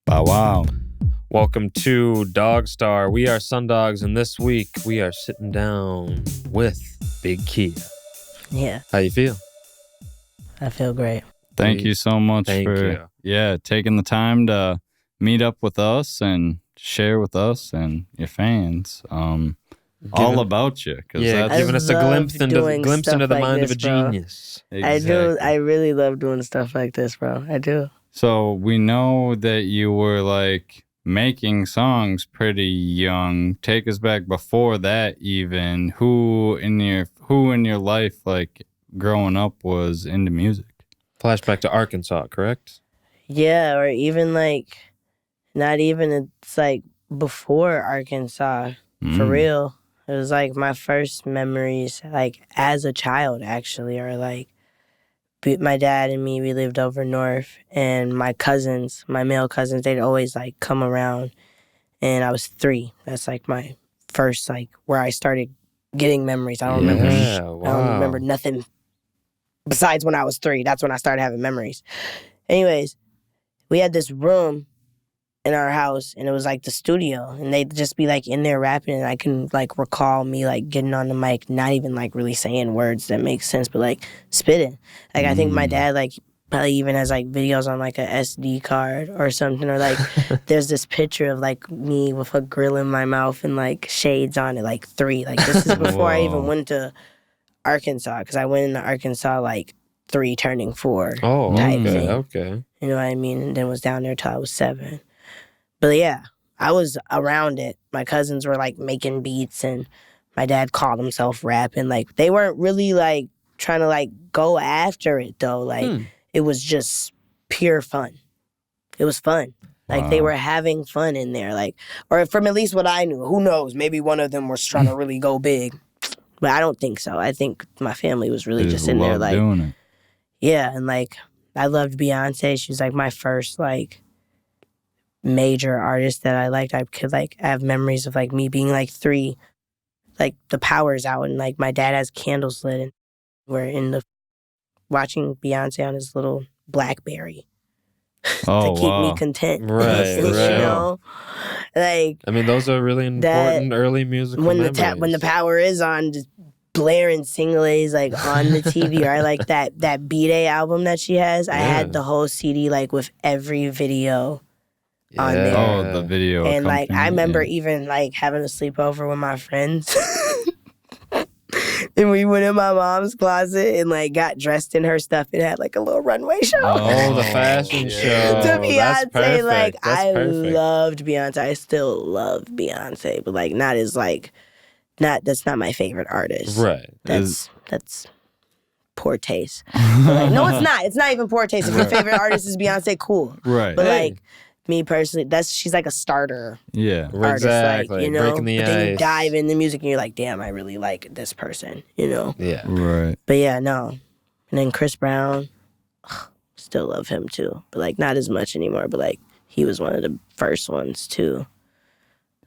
Bow wow. Welcome to DogStar. We are Sundogs, and this week we are sitting down with Bigg Kiaa. Yeah. How you feel? I feel great. Thank you so much for taking the time to meet up with us and share with us and your fans all about you. Giving us a glimpse into the like mind this, of a genius. I do. I really love doing stuff like this, bro. I do. So we know that you were like making songs pretty young. Take us back before that even. Who in your life, like growing up, was into music? Flashback to Arkansas, correct? Yeah, or even like, not even, it's like before Arkansas, for real. It was like my first memories, like as a child actually, or like my dad and me, we lived over north, and my cousins, my male cousins, they'd always like come around, and I was 3. That's like my first, like where I started getting memories. I don't remember nothing besides when I was 3. That's when I started having memories. Anyways, we had this room in our house, and it was like the studio, and they'd just be like in there rapping, and I can like recall me like getting on the mic, not even like really saying words that make sense, but like spitting. Like I think my dad like probably even has like videos on like a SD card or something, or like there's this picture of like me with a grill in my mouth and like shades on it, like 3. Like this is before I even went to Arkansas, because I went into Arkansas like 3 turning 4 type thing. Okay. You know what I mean? And then was down there till I was 7. But yeah, I was around it. My cousins were like making beats, and my dad called himself rapping. Like they weren't really like trying to like go after it though. Like it was just pure fun. It was fun. Like they were having fun in there. Like, or from at least what I knew. Who knows? Maybe one of them was trying to really go big. But I don't think so. I think my family was really just in there like doing it. Yeah, and like I loved Beyonce. She was like my first like major artist that I liked. I could like have memories of like me being like 3, like the power's out, and like my dad has candles lit, and we're in the watching Beyonce on his little BlackBerry to keep me content. Right. You know, like I mean, those are really important early musical memories. When the power is on, just blaring singles like on the TV. Or I like that B-Day album that she has. I had the whole CD like with every video on there. Oh, the video. And like I remember even like having a sleepover with my friends. And we went in my mom's closet and like got dressed in her stuff. It had like a little runway show. Oh, the fashion show. To Beyonce, like I perfect. loved Beyonce. I still love Beyonce, but like that's not my favorite artist. Right. That's poor taste. Like, no, it's not. It's not even poor taste. If your favorite artist is Beyonce, cool. Right. But like me personally, she's like a starter artist. Exactly. Like, you know? Breaking the but then ice. you dive in the music and you're like, damn, I really like this person, you know? Yeah. Right. But yeah, no. And then Chris Brown, still love him too. But like not as much anymore. But like he was one of the first ones too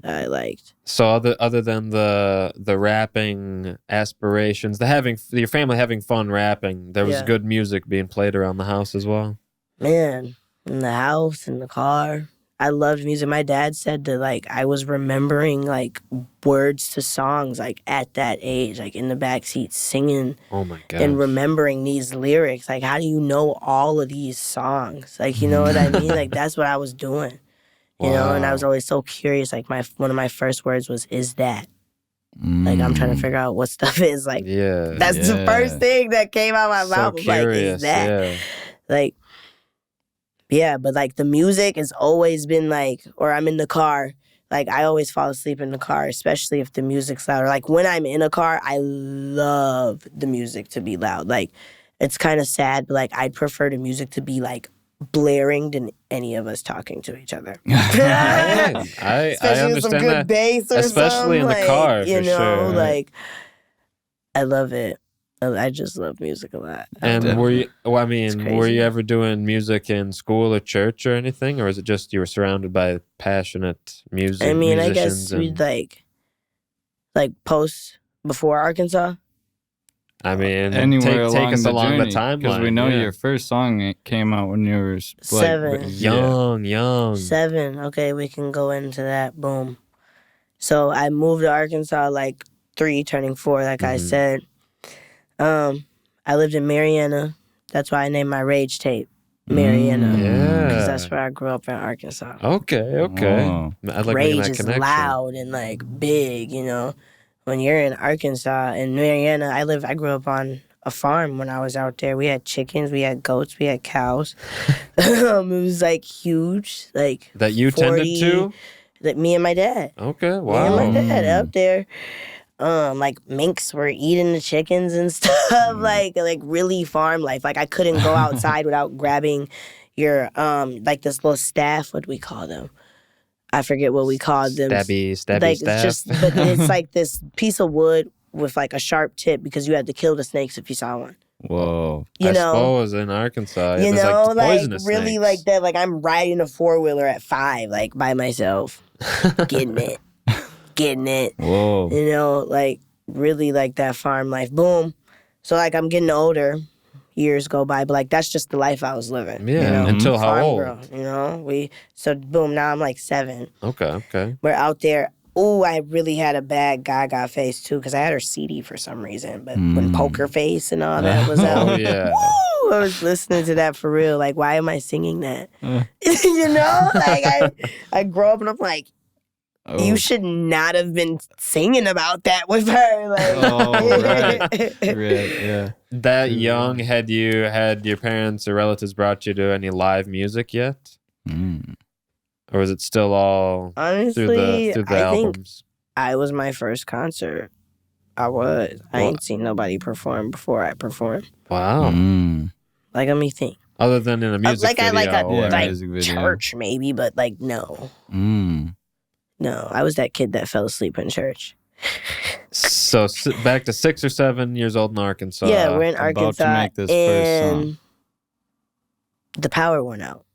that I liked. So other than the rapping aspirations, your family having fun rapping, there was good music being played around the house as well. Man, in the house, in the car, I loved music. My dad said that like I was remembering like words to songs like at that age, like in the backseat singing. Oh my god! And remembering these lyrics. Like, how do you know all of these songs? Like, you know what I mean? Like that's what I was doing. You know, and I was always so curious. Like one of my first words was, "Is that?" Like I'm trying to figure out what stuff is. Like, that's the first thing that came out of my mouth. Was like, "Is that?" Yeah. Like, yeah, but like the music has always been like, or I'm in the car. Like I always fall asleep in the car, especially if the music's loud. Or like when I'm in a car, I love the music to be loud. Like it's kind of sad, but like I'd prefer the music to be like blaring than any of us talking to each other. I understand with some good that, bass or especially in the like, car. You for know, sure. like I love it. I just love music a lot. And were you crazy. ever doing music in school or church or anything, or is it just you were surrounded by passionate music? I mean, I guess musicians we'd like post before Arkansas. I mean, anywhere take us along the journey, timeline. because we know your first song came out when you were like, 7. Young. 7. Okay, we can go into that. Boom. So I moved to Arkansas like 3, turning 4, like I said. I lived in Marianna. That's why I named my rage tape Marianna. Yeah. Because that's where I grew up in Arkansas. Okay. Oh. I like Rage that is connection. loud and like big, you know. When you're in Arkansas and Marianna, I grew up on a farm when I was out there. We had chickens, we had goats, we had cows. It was like huge, like That you 40, tended to? That me and my dad. Okay, wow. Me and my dad out there. Like minks were eating the chickens and stuff. Like really farm life. Like I couldn't go outside without grabbing your like this little staff. What do we call them? I forget what we called them. Stabby like, staff. It's just, but it's like this piece of wood with like a sharp tip because you had to kill the snakes if you saw one. Whoa. I suppose in Arkansas, you there's know, like poisonous really snakes. like that. Like I'm riding a 4-wheeler at 5, like by myself, getting it. Whoa. You know, like really like that farm life. Boom. So like I'm getting older. Years go by, but like that's just the life I was living. Yeah, you know? until how Farm old? girl, you know, so boom. Now I'm like 7. Okay. We're out there. Ooh, I really had a bad Gaga face too because I had her CD for some reason. But when Poker Face and all that was out, Oh yeah. woo, I was listening to that for real. Like, why am I singing that? You know, like I grow up and I'm like, you should not have been singing about that with her. Like, right, yeah. That young, had your parents or relatives brought you to any live music yet? Or was it still all honestly, through the I albums? think I was my first concert. I ain't seen nobody perform before I performed. Wow. Like, let me think. Other than in a music video. Like music video. church maybe, but like no. No, I was that kid that fell asleep in church. So back to 6 or 7 years old in Arkansas. Yeah, we're in about Arkansas, to make this first song. and the power went out.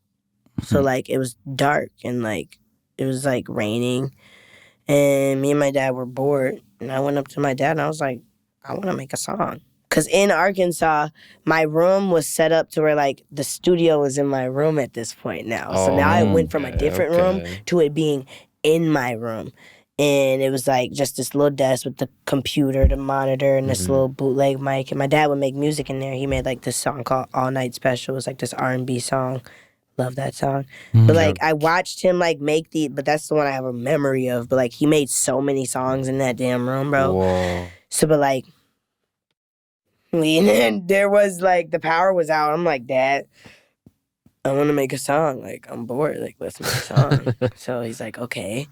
So like it was dark and like it was like raining, and me and my dad were bored. And I went up to my dad and I was like, I want to make a song. Cause in Arkansas, my room was set up to where like the studio was in my room at this point now. So now I went from a different room to it being in my room. And it was like just this little desk with the computer, the monitor, and this little bootleg mic. And my dad would make music in there. He made like this song called All Night Special. It was like this R&B song. Love that song. But like I watched him like make but that's the one I have a memory of. But like he made so many songs in that damn room, bro. Whoa. So but like and then there was like the power was out. I'm like, Dad, I want to make a song. Like I'm bored. Like let's make a song. So he's like, okay.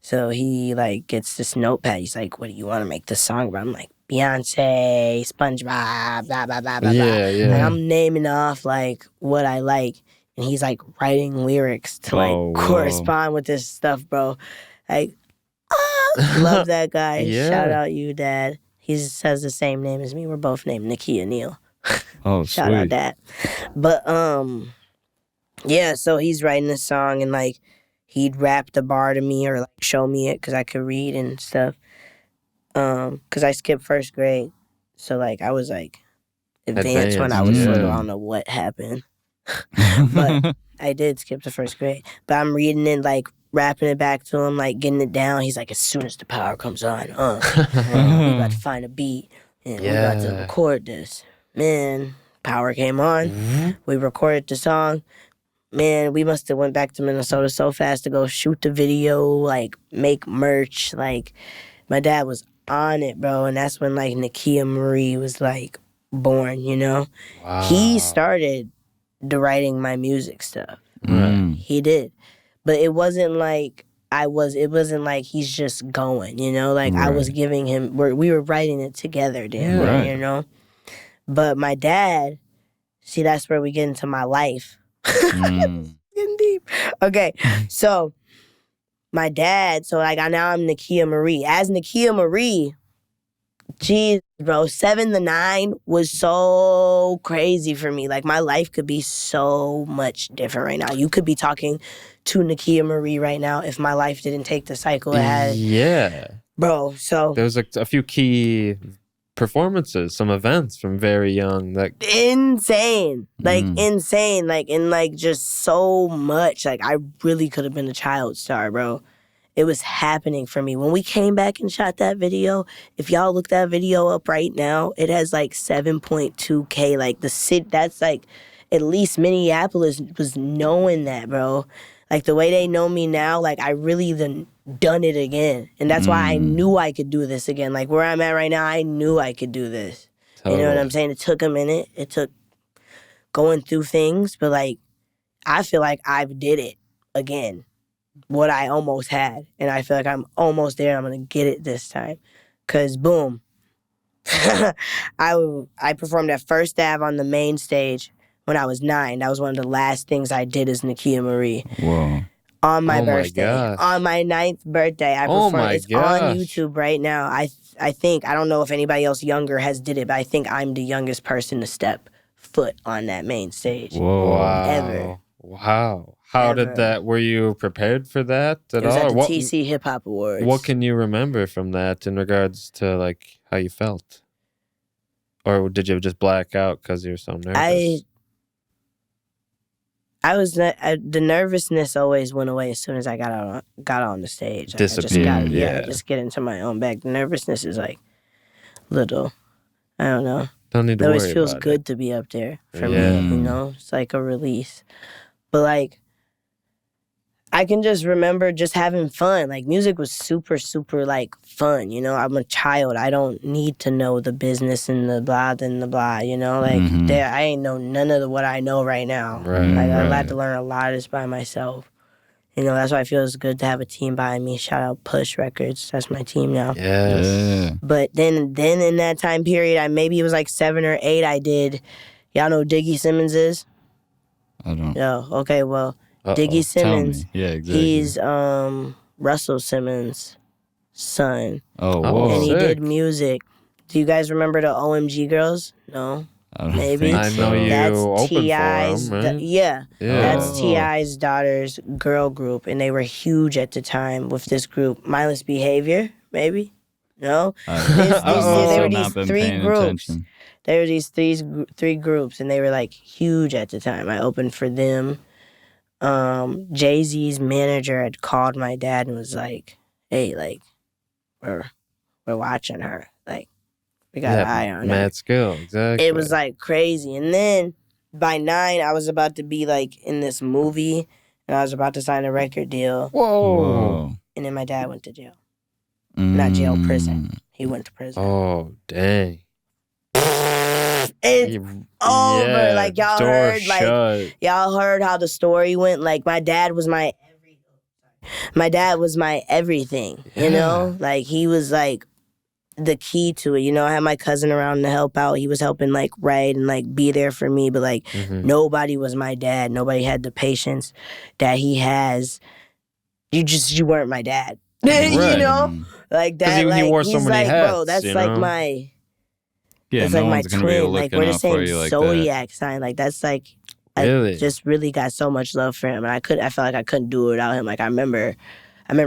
So he like gets this notepad. He's like, what do you want to make this song about? I'm like, Beyonce, SpongeBob, blah blah blah blah. Yeah. And I'm naming off like what I like. And he's like writing lyrics to like correspond with this stuff, bro. Like, love that guy. Yeah. Shout out you, Dad. He says the same name as me. We're both named Nakia Neal. Oh, Shout out Dad. But yeah. So he's writing this song and like he'd rap the bar to me or like show me it because I could read and stuff. Because I skipped first grade, so like I was like advanced when I was little. I don't know what happened. But I did skip the first grade. But I'm reading it, like rapping it back to him, like getting it down. He's like, as soon as the power comes on, we about to find a beat and we about to record this. Man, power came on. We recorded the song. Man, we must have went back to Minnesota so fast to go shoot the video, like make merch. Like my dad was on it, bro. And that's when like Nakia Marie was like born, you know? Wow. He started the writing my music stuff. He did. But it wasn't like it wasn't like he's just going, you know? Like I was giving him, we were writing it together, damn, you know? But my dad, see, that's where we get into my life. Getting deep. Okay, so my dad, so like now I'm Nakia Marie. As Nakia Marie, geez, bro, 7 to 9 was so crazy for me. Like, my life could be so much different right now. You could be talking to Nakia Marie right now if my life didn't take the cycle it had. Yeah. Bro, so... There was a few key performances, some events from very young. Insane. Insane. And just so much. I really could have been a child star, bro. It was happening for me. When we came back and shot that video, if y'all look that video up right now, it has 7.2K. The city, that's at least Minneapolis was knowing that, bro. The way they know me now, I really done it again. And that's why I knew I could do this again. Where I'm at right now, I knew I could do this. Totally. You know what I'm saying? It took a minute. It took going through things. But, I feel like I've did it again. What I almost had. And I feel like I'm almost there. I'm going to get it this time. Because, boom. I performed at First Ave on the main stage when I was 9. That was one of the last things I did as Nakia Marie. Whoa. On my birthday. On my 9th birthday. I performed. It's on YouTube right now. I think, I don't know if anybody else younger has did it, but I think I'm the youngest person to step foot on that main stage. Whoa. Wow. Ever. Wow. How did that, were you prepared for that at all? It was at the TC Hip Hop Awards. What can you remember from that in regards to how you felt? Or did you just black out because you were so nervous? I was the nervousness always went away as soon as I got on the stage. Disappeared. Just get into my own bag. The nervousness is little. I don't know. Don't need to worry about it. Always feels good to be up there for me. It's a release. But I can just remember just having fun. Music was super, super, fun, I'm a child. I don't need to know the business and the blah, then the blah, I ain't know none of what I know right now. Right, I had to learn a lot of this by myself. That's why I feel it's good to have a team behind me. Shout out Push Records. That's my team now. Yes. Yeah. But then in that time period, maybe it was 7 or 8, I did, y'all know who Diggy Simmons is? I don't. No. Okay, well, Diggy Simmons. Yeah, exactly. He's Russell Simmons' son. Oh, whoa. And he sick. did music. Do you guys remember the OMG Girls? No? Maybe. I know you opened T.I.'s, for them, right? yeah. That's T.I.'s daughter's girl group, and they were huge at the time with this group. Mindless Behavior, maybe? No? There were these 3 groups. There were these three groups, and they were huge at the time. I opened for them. Jay-Z's manager had called my dad and was like, "Hey, we're watching her. We got an eye on her." Mad skill, exactly. It was crazy. And then by 9, I was about to be in this movie, and I was about to sign a record deal. Whoa. And then my dad went to jail. Not jail, prison. He went to prison. Oh, dang. It's over. Y'all heard, shut. Y'all heard how the story went. My dad was my everything. He was the key to it. I had my cousin around to help out. He was helping write and be there for me. But nobody was my dad. Nobody had the patience that he has. You weren't my dad. Right. That. Because he wore so many hats. Bro, that's my. Yeah, it's no my one's gonna be twin. looking We're the out for same you like zodiac sign. That's Really? I just really got so much love for him, and I felt like I couldn't do it without him. I remember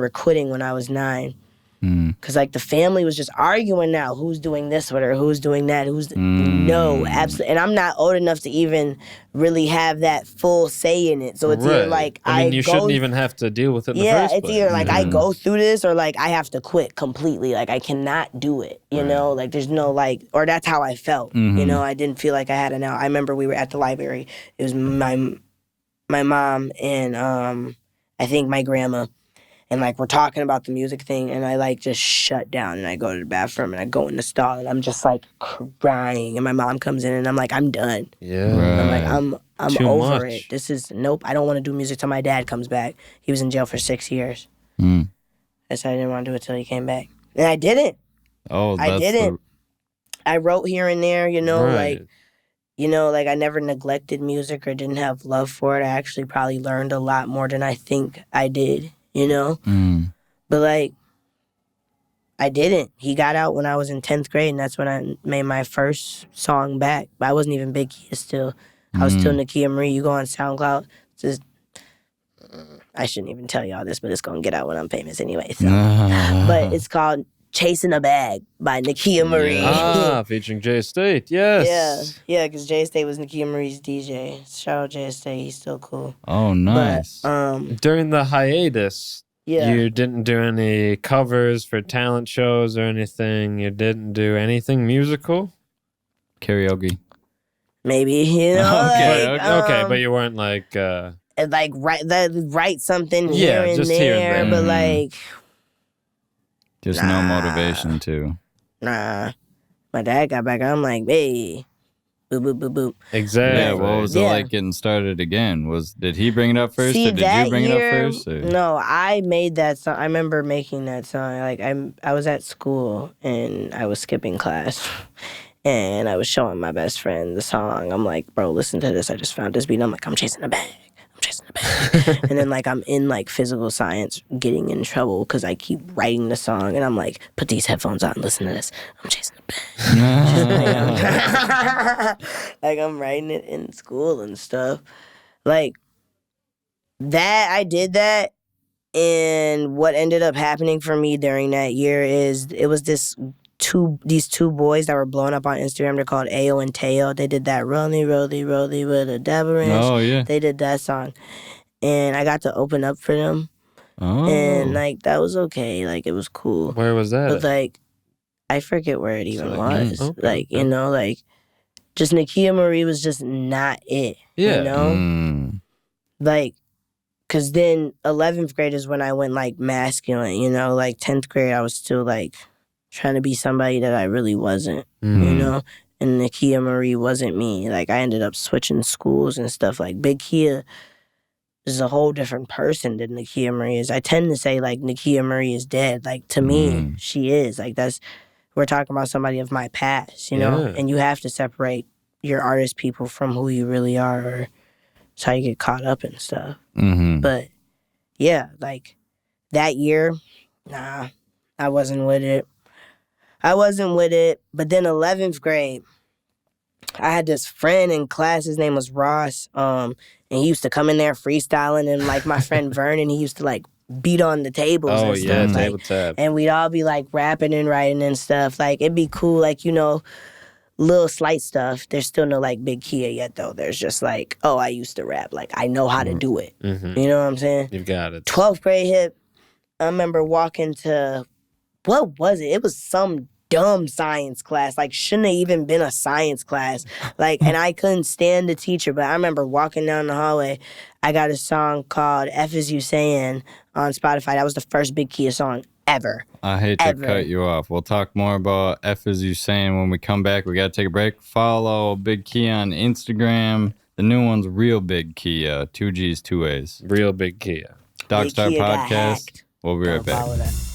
quitting when I was 9. Because the family was just arguing now. Who's doing this with her? Who's doing that? No, absolutely. And I'm not old enough to even really have that full say in it. So it's either you shouldn't even have to deal with it in the first place. It's either I go through this or I have to quit completely. I cannot do it, you know? There's no or that's how I felt, I didn't feel like I had an out. I remember we were at the library. It was my mom and I think my grandma. And we're talking about the music thing, and I just shut down, and I go to the bathroom, and I go in the stall, and I'm just crying, and my mom comes in, and I'm I'm done. Yeah. Right. I'm Too over much. it. This is nope. I don't want to do music till my dad comes back. He was in jail for 6 years. Mm. I said I didn't want to do it till he came back, and I didn't. Oh, I didn't. I wrote here and there, Right. I never neglected music or didn't have love for it. I actually probably learned a lot more than I think I did. But I didn't. He got out when I was in 10th grade, and that's when I made my first song back. But I wasn't even Bigg Kiaa still. I was still Nakia Marie. You go on SoundCloud. I shouldn't even tell y'all this, but it's going to get out when I'm famous anyway. So. But it's called Chasing a Bag by Nakia Marie. Ah, featuring Jay State. Yes. Yeah, because Jay State was Nakia Marie's DJ. Shout out Jay State, he's still cool. Oh, nice. But, during the hiatus, you didn't do any covers for talent shows or anything. You didn't do anything musical? Karaoke. Maybe, you know. Okay, but you weren't like write something here and just there, here and there. but like just no motivation to. Nah. My dad got back. I'm like, hey, boop boop boop boop. Exactly. Yeah, what was it like getting started again? Did he bring it up first, or did you bring it up first? Or? No, I made that song. I remember making that song. Like I was at school and I was skipping class. And I was showing my best friend the song. I'm like, bro, listen to this. I just found this beat. I'm like, I'm chasing a bag. I'm chasing a bag. And then like I'm in like physical science getting in trouble because I keep writing the song. And I'm like, put these headphones on. Listen to this. I'm chasing a bag. Like I'm writing it in school and stuff. Like that, I did that. And what ended up happening for me during that year is it was these two boys that were blowing up on Instagram. They're called Ayo and Teo. They did that Rolly with a Dabba Ranch. Oh, yeah. They did that song. And I got to open up for them. Oh. And like that was okay. Like it was cool. Where was that? But like I forget where it even was. Okay. Like, you know, like just Nakia Marie was just not it. Yeah. You know? Like, cause then 11th grade is when I went like masculine, you know, like 10th grade I was still like trying to be somebody that I really wasn't, you know? And Nakia Marie wasn't me. Like, I ended up switching schools and stuff. Like, Bigg Kiaa is a whole different person than Nakia Marie is. I tend to say, like, Nakia Marie is dead. Like, to me, she is. Like, we're talking about somebody of my past, you know? And you have to separate your artist people from who you really are, or it's how you get caught up and stuff. But, yeah, like, that year, nah, I wasn't with it. But then 11th grade, I had this friend in class. His name was Ross. And he used to come in there freestyling. And like my friend Vernon, he used to like beat on the tables and stuff. Yeah, table like, tap. And we'd all be like rapping and writing and stuff. Like it'd be cool, like, you know, little slight stuff. There's still no like Bigg Kiaa yet though. There's just like, oh, I used to rap. Like I know how to do it. You know what I'm saying? You've got it. 12th grade hit. I remember walking to, what was it? It was some dumb science class. Like, shouldn't have even been a science class. Like, and I couldn't stand the teacher, but I remember walking down the hallway. I got a song called F Is You Saying on Spotify. That was the first Bigg Kiaa song ever. I hate to cut you off. We'll talk more about F Is You Saying when we come back. We got to take a break. Follow Bigg Kiaa on Instagram. The new one's Real Bigg Kiaa. 2 G's, 2 A's. Real Bigg Kiaa. DogStar Bigg Kiaa Podcast. We'll be right back. Follow that.